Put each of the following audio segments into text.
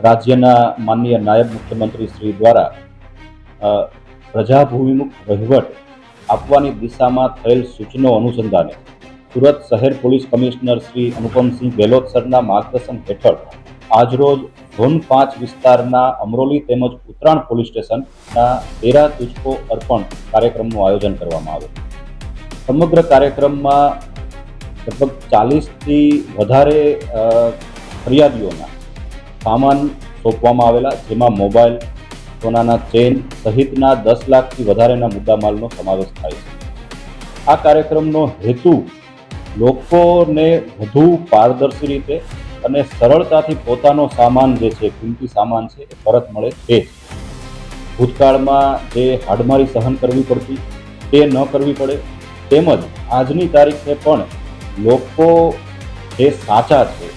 રાજ્યના માનનીય નાયબ મુખ્યમંત્રી શ્રી દ્વારા પ્રજાભિમુખ વહીવટ આપવાની દિશામાં થયેલ સૂચનો અનુસંધાને સુરત શહેર પોલીસ કમિશનર શ્રી અનુપમસિંહ ગેહલોત સરના માર્ગદર્શન હેઠળ આજરોજ ઝોન 5 વિસ્તારના અમરોલી તેમજ ઉત્તરાણ પોલીસ સ્ટેશનના તેરા તુજકો અર્પણ કાર્યક્રમનું આયોજન કરવામાં આવ્યું. સમગ્ર કાર્યક્રમમાં લગભગ 40થી વધારે ફરિયાદીઓના સામાન સોંપવામાં આવેલા, જેમાં મોબાઈલ, સોનાના ચેન સહિતના 10 લાખથી વધારેના મુદ્દામાલનો સમાવેશ થાય છે. આ કાર્યક્રમનો હેતુ લોકોને વધુ પારદર્શી રીતે અને સરળતાથી પોતાનો સામાન જે છે, કિંમતી સામાન છે, એ પરત મળે તે. ભૂતકાળમાં જે હાડમારી સહન કરવી પડતી તે ન કરવી પડે, તેમજ આજની તારીખે પણ લોકો જે સાચા છે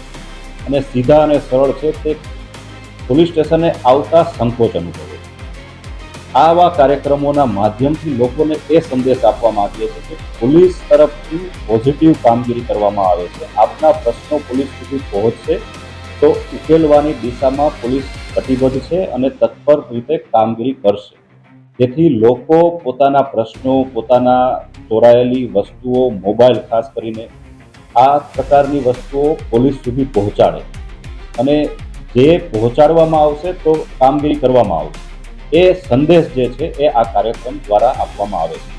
અને સીધા અને સરળ છે તે પોલીસ સ્ટેશને આવતા સંકોચ અનુભવે છે. આવા કાર્યક્રમોના માધ્યમથી લોકોને એ સંદેશ આપવા માંગીએ છીએ કે પોલીસ તરફથી પોઝિટિવ કામગીરી કરવામાં આવે છે. આપના પ્રશ્નો પોલીસ સુધી પહોંચશે તો ઉકેલવાની દિશામાં પોલીસ કટિબદ્ધ છે અને તત્પર રીતે કામગીરી કરશે. જેથી લોકો પોતાના પ્રશ્નો, પોતાના ચોરાયેલી વસ્તુઓ, મોબાઈલ ખાસ કરીને આ પ્રકારની વસ્તુઓ પોલીસ સુધી પહોંચાડે અને જે પહોંચાડવામાં આવશે તો કામગીરી કરવામાં આવશે. એ સંદેશ જે છે એ આ કાર્યક્રમ દ્વારા આપવામાં આવે છે.